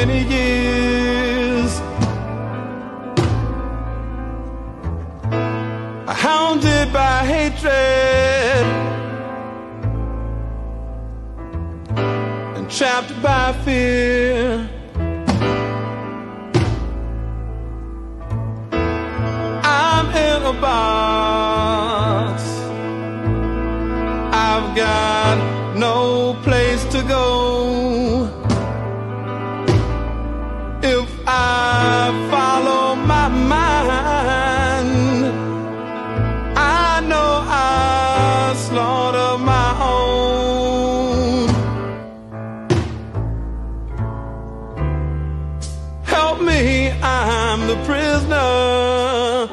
many years, hounded by hatred and trapped by fear. I'm in a box, I've got no place to go. If I follow my mind, I know I slaughter my own. Help me, I'm the prisoner.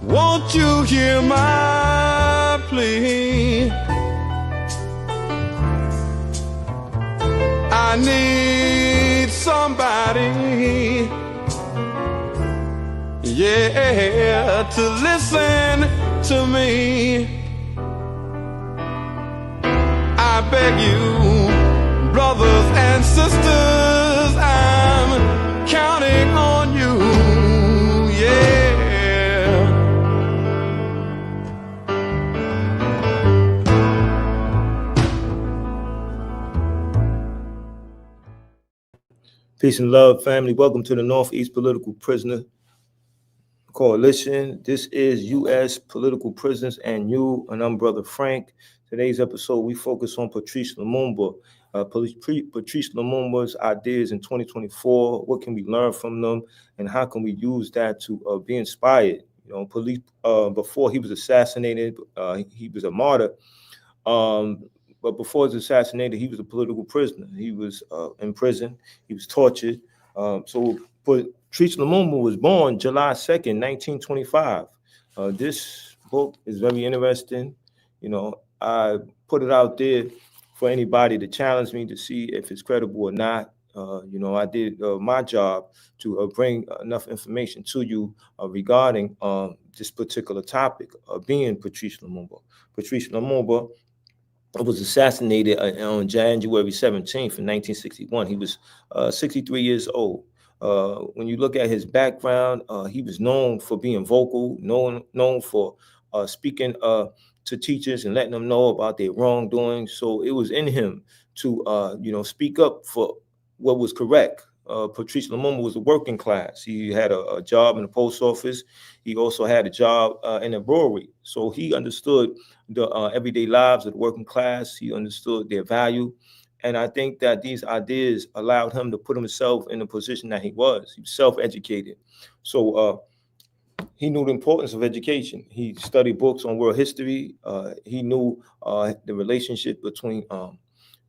Won't you hear my plea? I need somebody, yeah, to listen to me. I beg you, brothers and sisters, I'm counting on you, yeah. Peace and love, family. Welcome to the Northeast Political Prisoner Coalition. This is U.S. Political Prisoners and You, and I'm Brother Frank. Today's episode, we focus on Patrice Lumumba. Patrice Lumumba's ideas in 2024. What can we learn from them, and how can we use that to be inspired? You know, before he was assassinated, he was a martyr. But before he was assassinated, he was a political prisoner. He was in prison. He was tortured. So Patrice Lumumba was born July 2nd, 1925. This book is very interesting. You know, I put it out there for anybody to challenge me to see if it's credible or not. You know, I did my job to bring enough information to you regarding this particular topic of being Patrice Lumumba. Patrice Lumumba was assassinated on January 17th in 1961. He was 63 years old. When you look at his background, he was known for being vocal, known for speaking to teachers and letting them know about their wrongdoing. So it was in him to, speak up for what was correct. Patrice Lumumba was a working class. He had a job in the post office. He also had a job in a brewery. So he understood the everyday lives of the working class. He understood their value. And I think that these ideas allowed him to put himself in the position that he was. He was self-educated. So he knew the importance of education. He studied books on world history. He knew the relationship between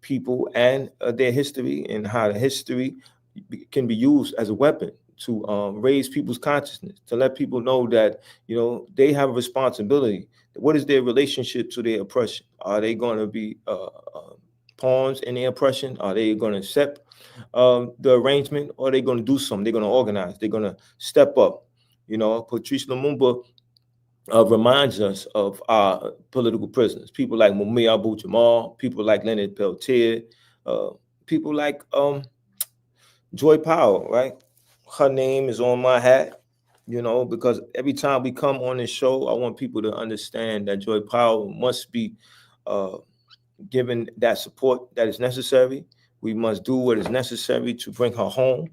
people and their history, and how the history can be used as a weapon to raise people's consciousness, to let people know that, you know, they have a responsibility. What is their relationship to their oppression? Are they going to be pawns in their oppression? Are they going to accept the arrangement, or are they going to do something? They're going to organize. They're going to step up. You know, Patrice Lumumba reminds us of our political prisoners, people like Mumia Abu-Jamal, people like Leonard Peltier, people like Joy Powell, right? Her name is on my hat, you know, because every time we come on this show, I want people to understand that Joy Powell must be given that support that is necessary. We must do what is necessary to bring her home,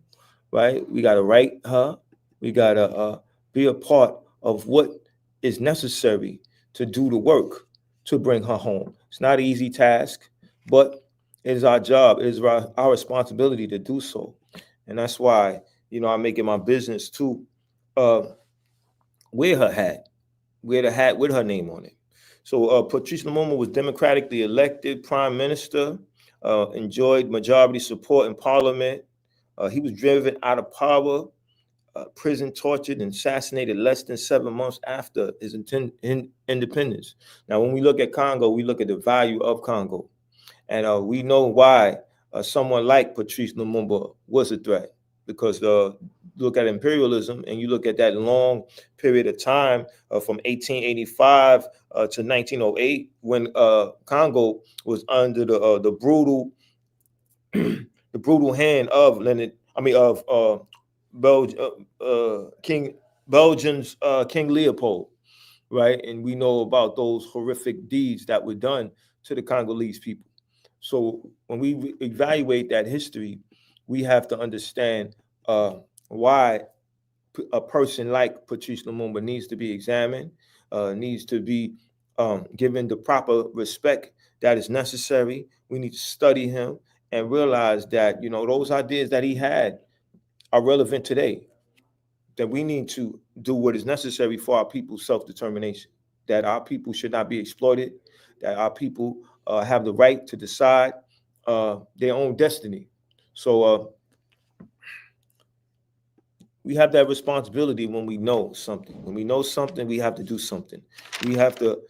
right? We got to write her. We got to be a part of what is necessary to do the work to bring her home. It's not an easy task, but it is our job. It is our responsibility to do so. And that's why, you know, I make it my business to wear the hat with her name on it. So Patrice Lumumba was democratically elected prime minister, enjoyed majority support in parliament. He was driven out of power, prison, tortured, and assassinated less than 7 months after his independence. Now, when we look at Congo, we look at the value of Congo. And we know why someone like Patrice Lumumba was a threat, because look at imperialism, and you look at that long period of time from 1885 to 1908, when Congo was under the brutal the brutal hand of King Belgium's King Leopold, right? And we know about those horrific deeds that were done to the Congolese people. So when we evaluate that history, we have to understand why a person like Patrice Lumumba needs to be examined, needs to be given the proper respect that is necessary. We need to study him and realize that, those ideas that he had are relevant today, that we need to do what is necessary for our people's self-determination, that our people should not be exploited, that our people have the right to decide their own destiny. So we have that responsibility when we know something. When we know something, we have to do something. We have to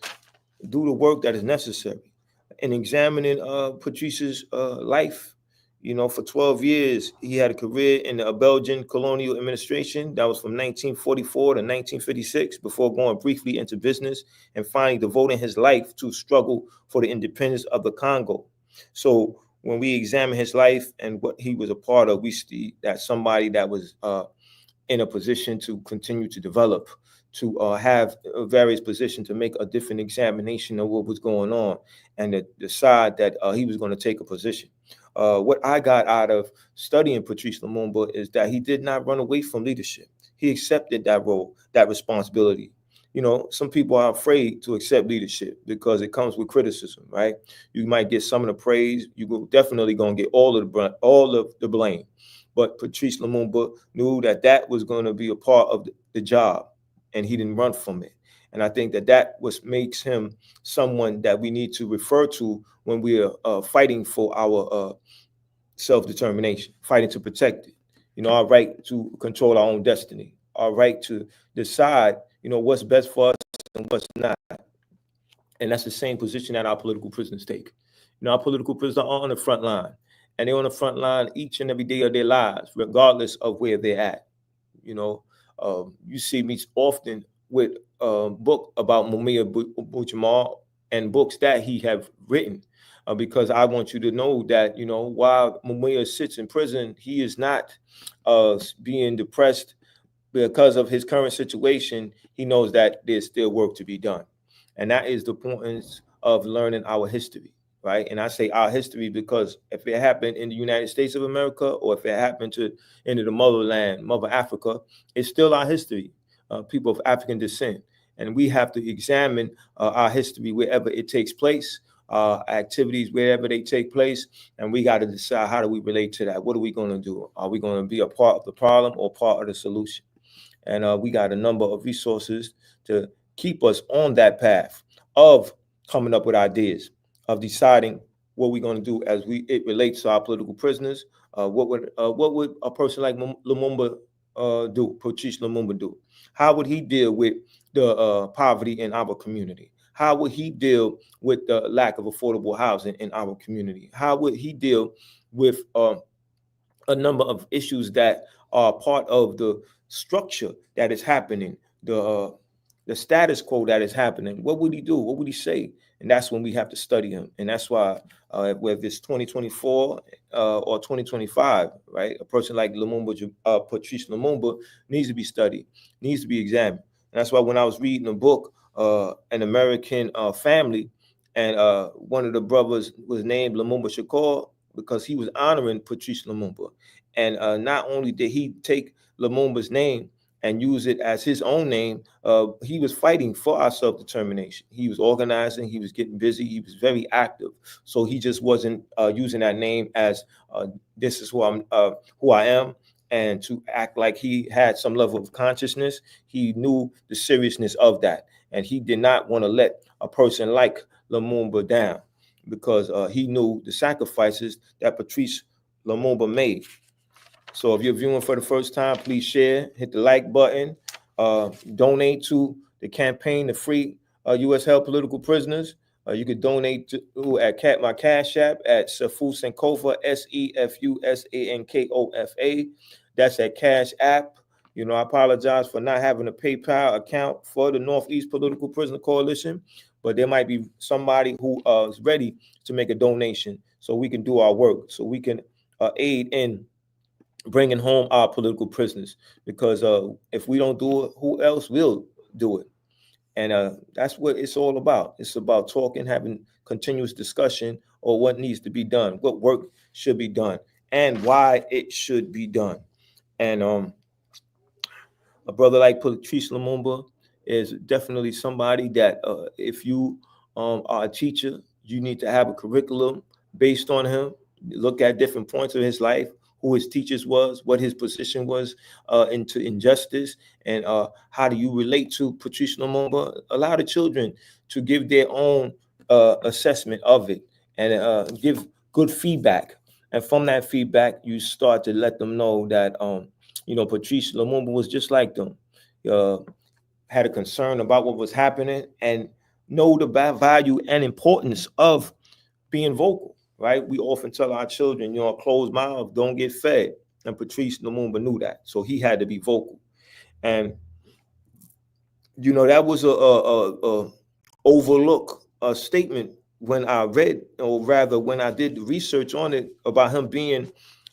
do the work that is necessary. In examining Patrice's life, for 12 years, he had a career in the Belgian colonial administration. That was from 1944 to 1956, before going briefly into business and finally devoting his life to struggle for the independence of the Congo. So when we examine his life and what he was a part of, we see that somebody that was in a position to continue to develop, to have various positions, to make a different examination of what was going on, and to decide that he was going to take a position. What I got out of studying Patrice Lumumba is that he did not run away from leadership. He accepted that role, that responsibility. Some people are afraid to accept leadership because it comes with criticism, right? You might get some of the praise. You definitely going to get all of the blame. But Patrice Lumumba knew that that was going to be a part of the job, and he didn't run from it. And I think that makes him someone that we need to refer to when we are fighting for our self-determination, fighting to protect it. Our right to control our own destiny, our right to decide, what's best for us and what's not. And that's the same position that our political prisoners take. Our political prisoners are on the front line. And they're on the front line each and every day of their lives, regardless of where they're at. You see me often with a book about Mumia Bujamal and books that he have written, because I want you to know that, while Mumia sits in prison, he is not being depressed because of his current situation. He knows that there's still work to be done. And that is the importance of learning our history. Right. And I say our history because if it happened in the United States of America, or if it happened into the motherland, Mother Africa, it's still our history, people of African descent. And we have to examine our history wherever it takes place, activities wherever they take place. And we got to decide, how do we relate to that? What are we going to do? Are we going to be a part of the problem or part of the solution? And we got a number of resources to keep us on that path of coming up with ideas, of deciding what we're going to do as it relates to our political prisoners. What would a person like Lumumba do? Patrice Lumumba do? How would he deal with the poverty in our community? How would he deal with the lack of affordable housing in our community? How would he deal with a number of issues that are part of the structure that is happening, the status quo that is happening? What would he do? What would he say? And that's when we have to study him. And that's why, whether it's 2024 or 2025, right, a person like Patrice Lumumba needs to be studied, needs to be examined. And that's why when I was reading a book, An American Family, and one of the brothers was named Lumumba Shakur because he was honoring Patrice Lumumba. And not only did he take Lumumba's name and use it as his own name, he was fighting for our self-determination. He was organizing, he was getting busy, he was very active. So he just wasn't using that name as this is who I am, and to act like he had some level of consciousness. He knew the seriousness of that, and he did not want to let a person like Lumumba down, because he knew the sacrifices that Patrice Lumumba made. So if you're viewing for the first time, please share, hit the like button, donate to the campaign to free U.S. held political prisoners. You could donate to at my Cash App at Sefu Sankofa, SEFUSANKOFA. That's at Cash App. I apologize for not having a PayPal account for the Northeast Political Prisoner Coalition, but there might be somebody who is ready to make a donation so we can do our work, so we can aid in bringing home our political prisoners, because if we don't do it, who else will do it? And that's what it's all about. It's about talking, having continuous discussion on what needs to be done, what work should be done, and why it should be done. And a brother like Patrice Lumumba is definitely somebody that if you are a teacher, you need to have a curriculum based on him. Look at different points of his life, who his teachers was, what his position was into injustice, and how do you relate to Patrice Lumumba. Allow the children to give their own assessment of it and give good feedback. And from that feedback, you start to let them know that Patrice Lumumba was just like them. Had a concern about what was happening and know the value and importance of being vocal, right? We often tell our children, a closed mouth don't get fed. And Patrice Lumumba knew that. So he had to be vocal. And, that was a overlooked statement when I read, or rather when I did the research on it, about him being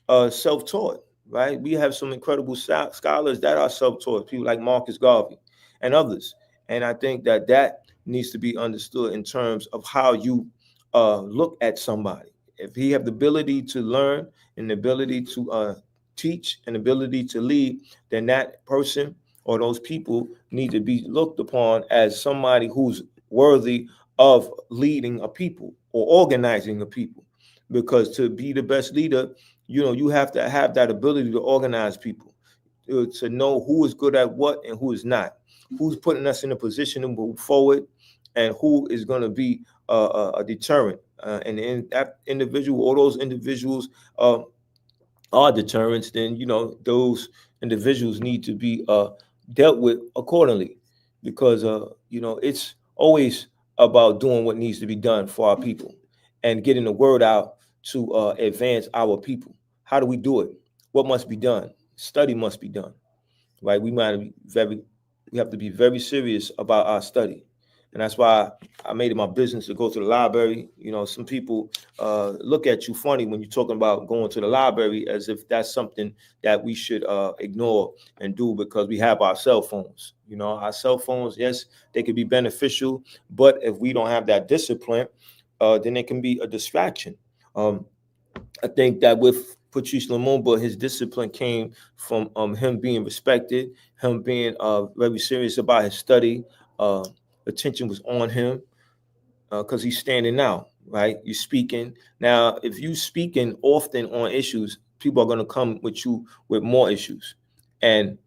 self-taught, right? We have some incredible scholars that are self-taught, people like Marcus Garvey and others. And I think that needs to be understood in terms of how you look at somebody. If he have the ability to learn and the ability to teach and ability to lead, then that person or those people need to be looked upon as somebody who's worthy of leading a people or organizing a people. Because to be the best leader, you have to have that ability to organize people, to know who is good at what and who is not, who's putting us in a position to move forward, and who is going to be a deterrent. And in that individual, or those individuals are deterrents, then those individuals need to be dealt with accordingly, because it's always about doing what needs to be done for our people and getting the word out to advance our people. How do we do it? What must be done? Study must be done, right? We have to be very serious about our study. And that's why I made it my business to go to the library. Some people look at you funny when you're talking about going to the library, as if that's something that we should ignore and do, because we have our cell phones. Our cell phones, yes, they can be beneficial, but if we don't have that discipline, then it can be a distraction. I think that with Patrice Lumumba, his discipline came from him being respected, him being very serious about his study. Attention was on him because he's standing out, right? You're speaking. Now, if you speaking often on issues, people are going to come with you with more issues. And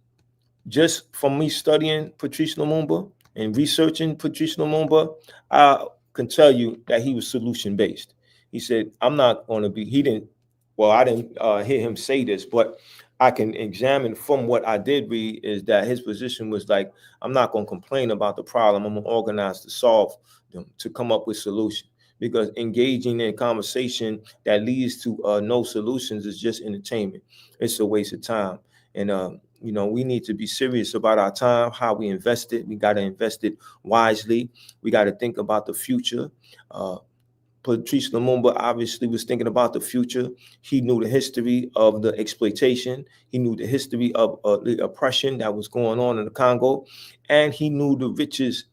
just from me studying Patrice Lumumba and researching Patrice Lumumba, I can tell you that he was solution-based. He said, I'm not going to be, I didn't hear him say this, but I can examine from what I did read, is that his position was like, I'm not going to complain about the problem. I'm going to organize to solve them, to come up with solutions. Because engaging in conversation that leads to no solutions is just entertainment. It's a waste of time. And, we need to be serious about our time, how we invest it. We got to invest it wisely. We got to think about the future. Patrice Lumumba obviously was thinking about the future. He knew the history of the exploitation. He knew the history of the oppression that was going on in the Congo. And he knew the riches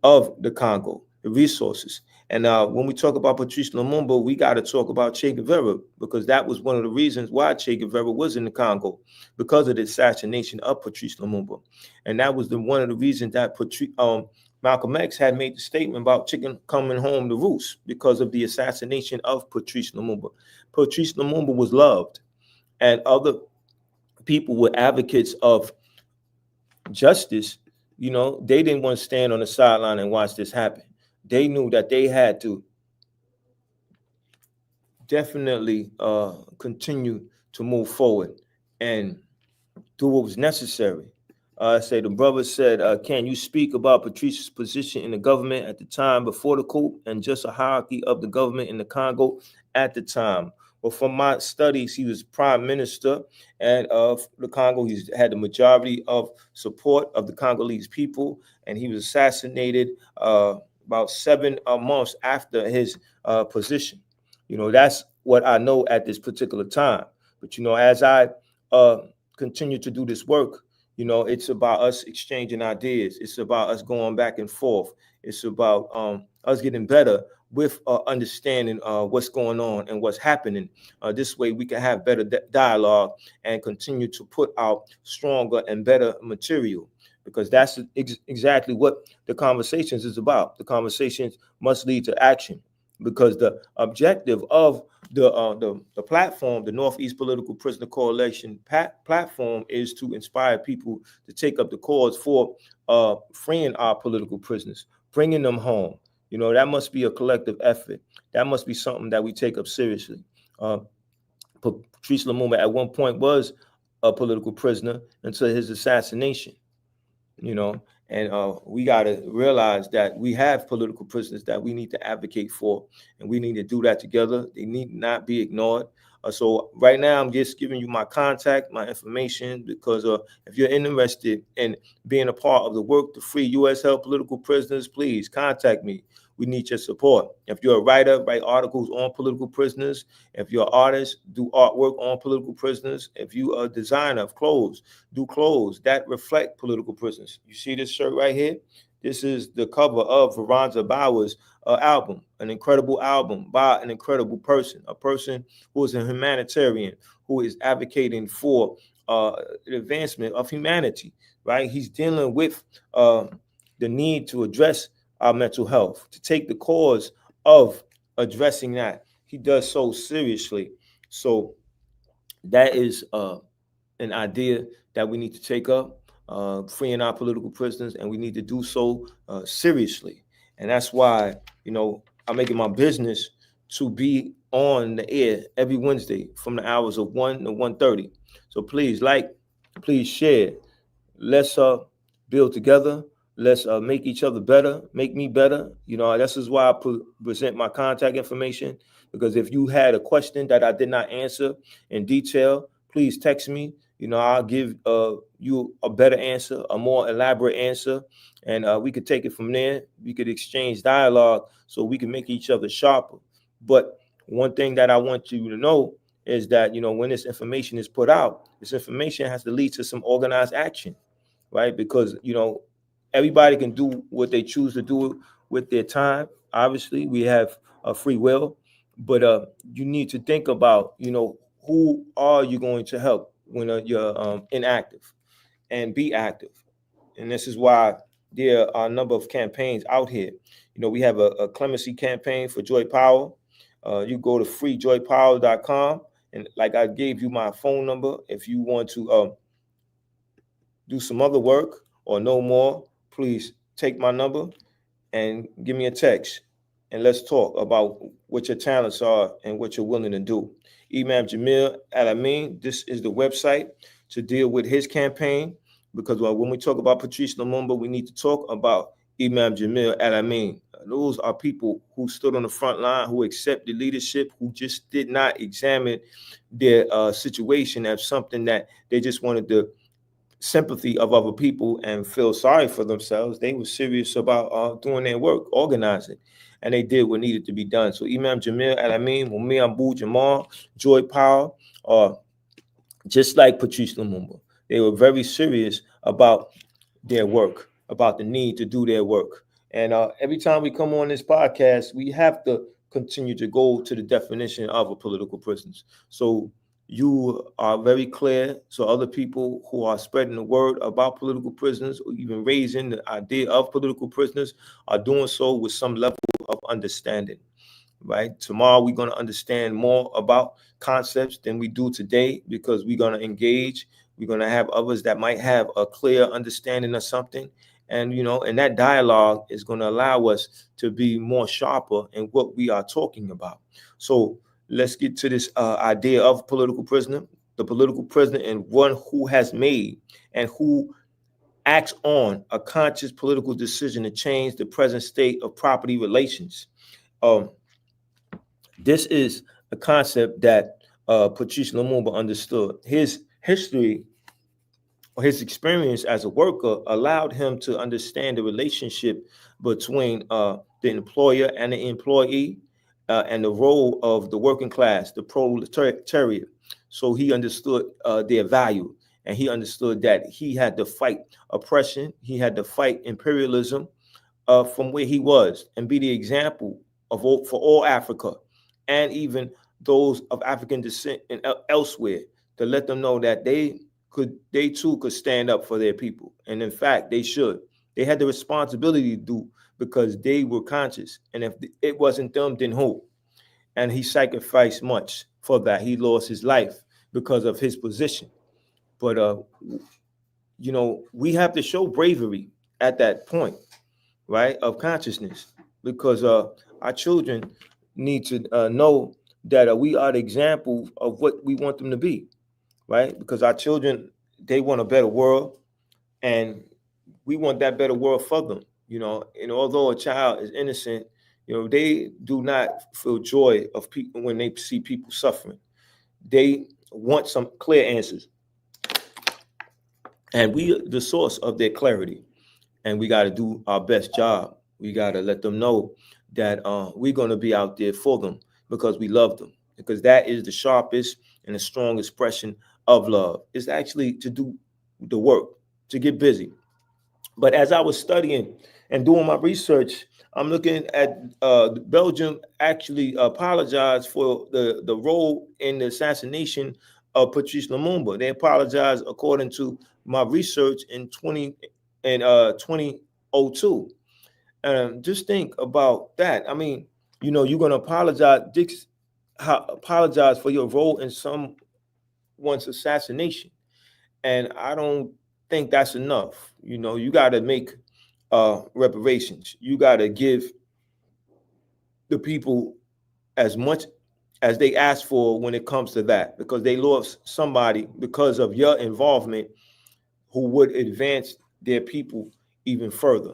of the Congo, the resources. And when we talk about Patrice Lumumba, we got to talk about Che Guevara, because that was one of the reasons why Che Guevara was in the Congo, because of the assassination of Patrice Lumumba. And that was one of the reasons that Malcolm X had made the statement about chicken coming home to roost, because of the assassination of Patrice Lumumba. Patrice Lumumba was loved, and other people were advocates of justice. They didn't want to stand on the sideline and watch this happen. They knew that they had to definitely continue to move forward and do what was necessary. The brother said, can you speak about Patrice's position in the government at the time before the coup, and just a hierarchy of the government in the Congo at the time? Well, from my studies, he was prime minister and of the Congo. He's had the majority of support of the Congolese people, and he was assassinated about 7 months after his position. That's what I know at this particular time. But, as I continue to do this work, it's about us exchanging ideas. It's about us going back and forth. It's about us getting better with understanding what's going on and what's happening. This way we can have better dialogue and continue to put out stronger and better material, because that's exactly what the conversations is about. The conversations must lead to action, because the objective of the platform, the Northeast Political Prisoner Coalition platform, is to inspire people to take up the cause for freeing our political prisoners, bringing them home. That must be a collective effort. That must be something that we take up seriously. Patrice Lumumba at one point was a political prisoner until his assassination. And we got to realize that we have political prisoners that we need to advocate for, and we need to do that together. They need not be ignored. So right now, I'm just giving you my contact, my information, because if you're interested in being a part of the work to free U.S. held political prisoners, please contact me. We need your support. If you're a writer, write articles on political prisoners. If you're an artist, do artwork on political prisoners. If you're a designer of clothes, do clothes that reflect political prisoners. You see this shirt right here? This is the cover of Veronza Bauer's album, an incredible album by an incredible person, a person who is a humanitarian, who is advocating for the advancement of humanity, right? He's dealing with the need to address our mental health, to take the cause of addressing that. He does so seriously. So that is an idea that we need to take up, freeing our political prisoners, and we need to do so seriously. And that's why, I'm making my business to be on the air every Wednesday from the hours of 1 to 1:30. So please please share. Let's build together. Let's make each other better, make me better. This is why I present my contact information, because if you had a question that I did not answer in detail, please text me. I'll give you a better answer, a more elaborate answer, and we could take it from there. We could exchange dialogue so we can make each other sharper. But one thing that I want you to know is that, when this information is put out, this information has to lead to some organized action, right? Because, everybody can do what they choose to do with their time. Obviously, we have a free will, but you need to think about, who are you going to help when you're inactive, and be active. And this is why there are a number of campaigns out here. We have a clemency campaign for Joy Power. You go to freejoypower.com, and like I gave you my phone number, if you want to do some other work or know more, please take my number and give me a text, and let's talk about what your talents are and what you're willing to do. Imam Jamil Al-Amin, this is the website to deal with his campaign, because when we talk about Patrice Lumumba, we need to talk about Imam Jamil Al-Amin. Those are people who stood on the front line, who accepted leadership, who just did not examine their situation as something that they just wanted to sympathy of other people and feel sorry for themselves. They were serious about doing their work, organizing, and they did what needed to be done. So Imam Jamil Al-Amin, Mumia Abu Jamal, Joy Power, just like Patrice Lumumba, they were very serious about their work, about the need to do their work. And every time we come on this podcast, we have to continue to go to the definition of a political prisoner. So you are very clear, so other people who are spreading the word about political prisoners, or even raising the idea of political prisoners, are doing so with some level of understanding, right? Tomorrow, we're going to understand more about concepts than we do today, because we're going to engage. We're going to have others that might have a clear understanding of something. And, and that dialogue is going to allow us to be more sharper in what we are talking about. So let's get to this idea of political prisoner. The political prisoner, and one who has made and who acts on a conscious political decision to change the present state of property relations. This is a concept that Patrice Lumumba understood. His history, or his experience as a worker, allowed him to understand the relationship between the employer and the employee, and the role of the working class, the proletariat. So he understood their value, and he understood that he had to fight oppression, he had to fight imperialism from where he was, and be the example of for all Africa, and even those of African descent and elsewhere, to let them know that they too could stand up for their people. And in fact, they should. They had the responsibility to do, because they were conscious. And if it wasn't them, then who? And he sacrificed much for that. He lost his life because of his position. But we have to show bravery at that point, right, of consciousness, because our children need to know that we are the example of what we want them to be, right? Because our children, they want a better world, and we want that better world for them, And although a child is innocent, they do not feel joy of people when they see people suffering. They want some clear answers, and we are the source of their clarity. And we got to do our best job. We got to let them know that we're going to be out there for them, because we love them, because that is the sharpest and the strongest expression of love. It's actually to do the work, to get busy. But as I was studying and doing my research, I'm looking at Belgium actually apologized for the role in the assassination of Patrice Lumumba. They apologized, according to my research, in 2002. Just think about that. I mean, you're going to apologize for your role in someone's assassination. And I don't think that's enough. You got to make reparations. You got to give the people as much as they ask for when it comes to that, because they lost somebody because of your involvement who would advance their people even further.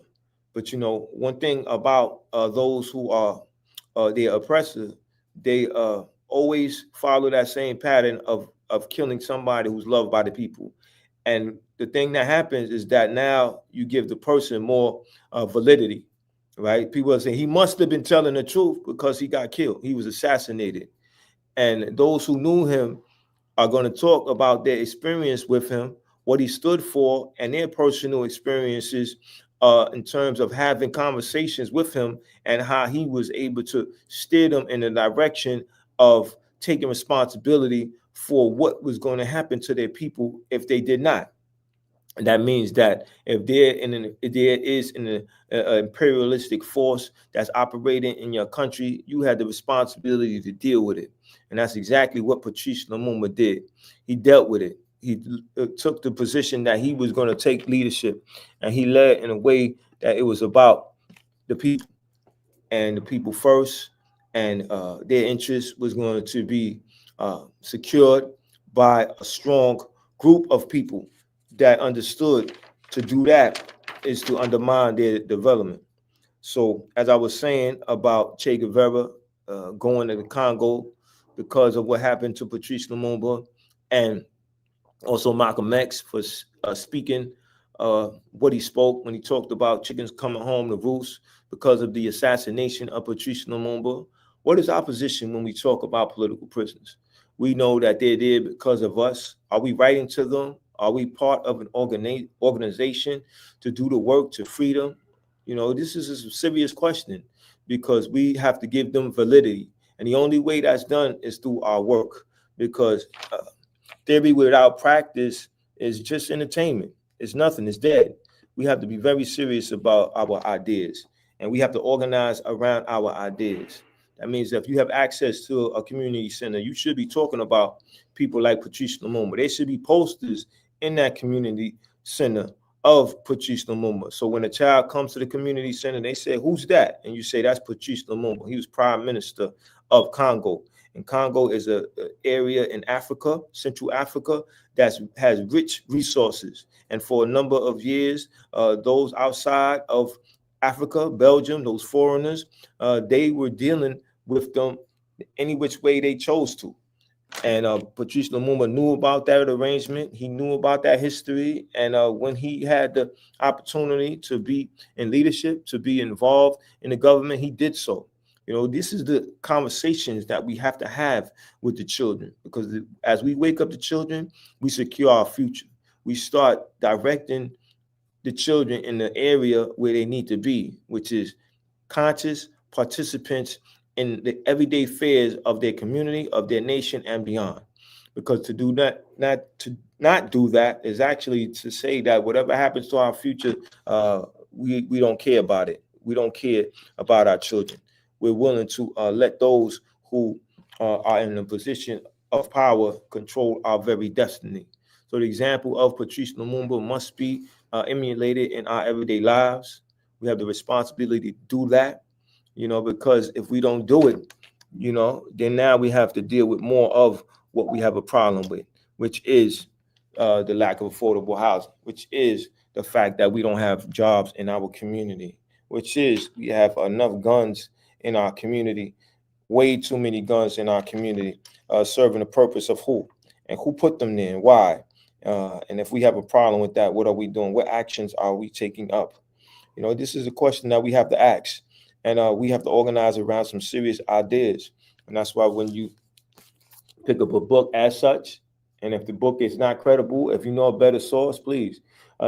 But one thing about those who are their oppressors, they always follow that same pattern of killing somebody who's loved by the people. And the thing that happens is that now you give the person more validity, right? People are saying he must have been telling the truth because he got killed. He was assassinated. And those who knew him are going to talk about their experience with him, what he stood for, and their personal experiences in terms of having conversations with him, and how he was able to steer them in the direction of taking responsibility for what was going to happen to their people if they did not. And that means that if there is an imperialistic force that's operating in your country, you had the responsibility to deal with it. And that's exactly what Patrice Lumumba did. He dealt with it. He took the position that he was going to take leadership, and he led in a way that it was about the people, and the people first, and their interest was going to be secured by a strong group of people that understood to do that is to undermine their development. So as I was saying about Che Guevara going to the Congo because of what happened to Patrice Lumumba, and also Malcolm X for speaking what he spoke when he talked about chickens coming home to roost because of the assassination of Patrice Lumumba. What is our position when we talk about political prisoners? We know that they're there because of us. Are we writing to them? Are we part of an organization to do the work to free them? This is a serious question, because we have to give them validity. And the only way that's done is through our work, because theory without practice is just entertainment. It's nothing. It's dead. We have to be very serious about our ideas, and we have to organize around our ideas. That means that if you have access to a community center, you should be talking about people like Patrice Lumumba. There should be posters in that community center of Patrice Lumumba. So when a child comes to the community center, they say, "Who's that?" And you say, "That's Patrice Lumumba. He was Prime Minister of Congo." And Congo is an area in Africa, Central Africa, that has rich resources. And for a number of years, those outside of Africa, Belgium, those foreigners, they were dealing with them any which way they chose to. And Patrice Lumumba knew about that arrangement. He knew about that history. And when he had the opportunity to be in leadership, to be involved in the government, he did so. This is the conversations that we have to have with the children, because as we wake up the children, we secure our future. We start directing the children in the area where they need to be, which is conscious participants in the everyday affairs of their community, of their nation, and beyond. Because to do that, not do that is actually to say that whatever happens to our future, we don't care about it. We don't care about our children. We're willing to let those who are in a position of power control our very destiny. So the example of Patrice Lumumba must be emulated in our everyday lives. We have the responsibility to do that, because if we don't do it, then now we have to deal with more of what we have a problem with, which is the lack of affordable housing, which is the fact that we don't have jobs in our community, which is we have enough guns in our community, way too many guns in our community, serving the purpose of who? And who put them there and why? And if we have a problem with that, what are we doing? What actions are we taking up? This is a question that we have to ask. And we have to organize around some serious ideas. And that's why when you pick up a book as such, and if the book is not credible, if you know a better source, please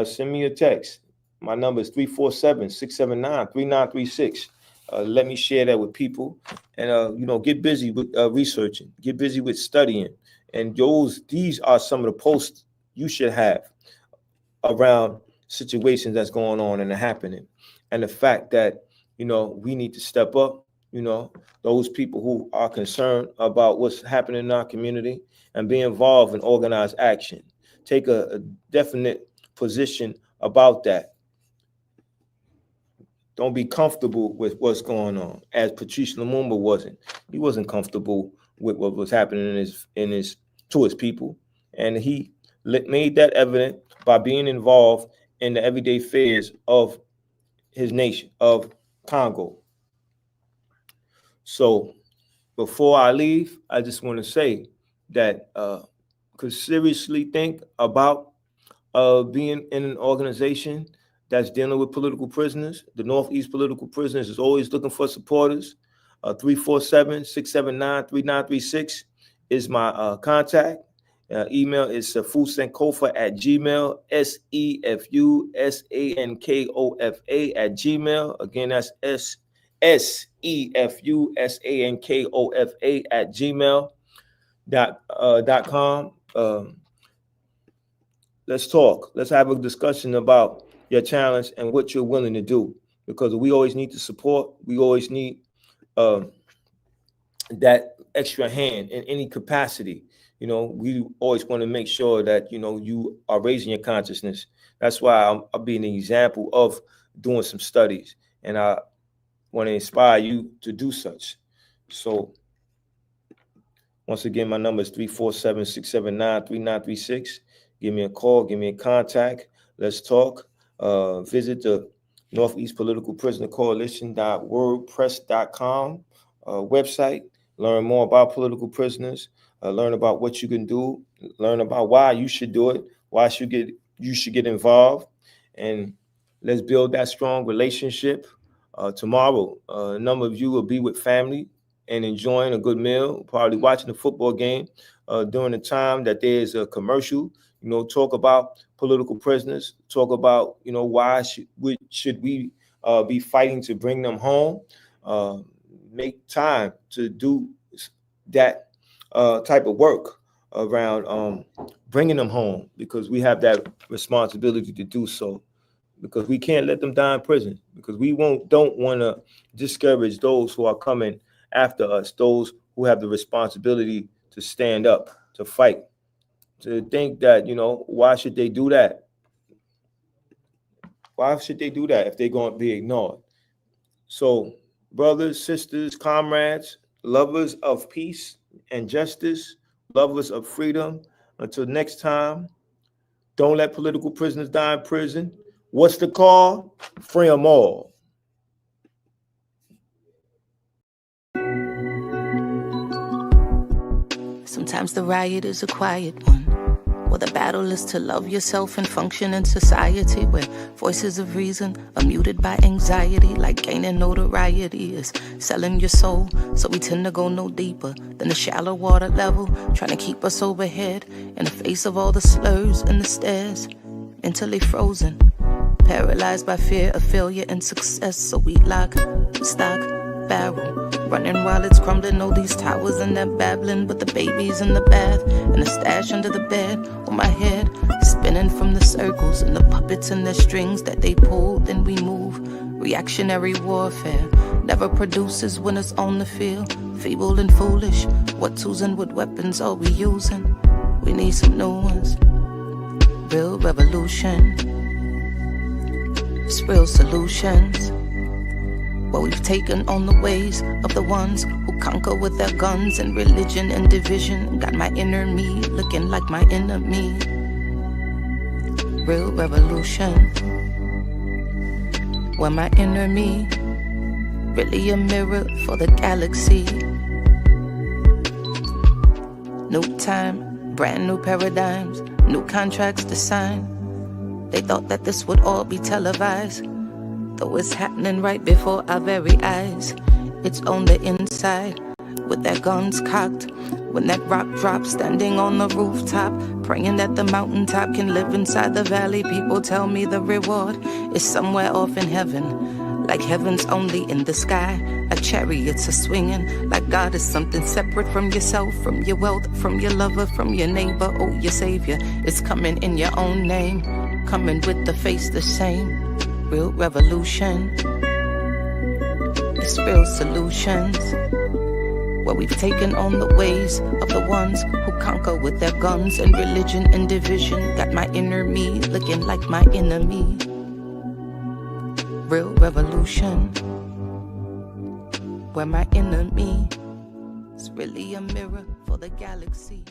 send me a text. My number is 347-679-3936. Let me share that with people, and get busy with researching, get busy with studying. And these are some of the posts you should have around situations that's going on and happening, and the fact that we need to step up. Those people who are concerned about what's happening in our community and be involved in organized action. Take a definite position about that. Don't be comfortable with what's going on. As Patrice Lumumba wasn't. He wasn't comfortable with what was happening to his people. And he made that evident by being involved in the everyday affairs of his nation, of Congo. So before I leave, I just want to say that could seriously think about being in an organization that's dealing with political prisoners. The Northeast Political Prisoners is always looking for supporters. 347-679-3936 is my contact. Email is sefusankofa@gmail, SEFUSANKOFA@gmail. Again, that's SEFUSANKOFA@gmail.com. Let's talk. Let's have a discussion about your challenge and what you're willing to do, because we always need the support. We always need that extra hand in any capacity. We always want to make sure that, you are raising your consciousness. That's why I'll be an example of doing some studies, and I want to inspire you to do such. So once again, my number is 347-679-3936. Give me a call, give me a contact. Let's talk. Visit the Northeast Political Prisoner Coalition.wordpress.com website. Learn more about political prisoners. Learn about what you can do. Learn about why you should do it. Why you should get involved. And let's build that strong relationship. Tomorrow, a number of you will be with family and enjoying a good meal, probably watching a football game during the time that there's a commercial. Talk about political prisoners. Talk about, why should we be fighting to bring them home. Make time to do that type of work around bringing them home, because we have that responsibility to do so, because we can't let them die in prison, because we don't want to discourage those who are coming after us, those who have the responsibility to stand up, to fight, to think that, why should they do that? Why should they do that if they're going to be ignored? So, brothers, sisters, comrades, lovers of peace and justice, lovers of freedom, until next time, don't let political prisoners die in prison. What's the call? Free them all. Sometimes the riot is a quiet one. Well, the battle is to love yourself and function in society where voices of reason are muted by anxiety, like gaining notoriety is selling your soul. So we tend to go no deeper than the shallow water level, trying to keep us overhead in the face of all the slurs and the stares, mentally frozen, paralyzed by fear of failure and success. So we lock, stock, barrel, running while it's crumbling. All these towers and they're babbling, but the baby's in the bath and the stash under the bed on my head, spinning from the circles and the puppets and the strings that they pull. Then we move. Reactionary warfare never produces when it's on the field. Feeble and foolish, what tools and what weapons are we using? We need some new ones. Real revolution, it's real solutions. Well, we've taken on the ways of the ones who conquer with their guns and religion and division. Got my inner me looking like my enemy. Real revolution, where my inner me really a mirror for the galaxy. New time, brand new paradigms, new contracts to sign. They thought that this would all be televised, though it's happening right before our very eyes. It's on the inside, with their guns cocked. When that rock drops, standing on the rooftop, praying that the mountaintop can live inside the valley. People tell me the reward is somewhere off in heaven, like heaven's only in the sky. Like chariots are swinging, like God is something separate from yourself, from your wealth, from your lover, from your neighbor. Oh, your savior is coming in your own name, coming with the face the same. Real revolution, it's real solutions, where we've taken on the ways of the ones who conquer with their guns and religion and division. Got my inner me looking like my enemy. Real revolution, where my enemy is really a mirror for the galaxy.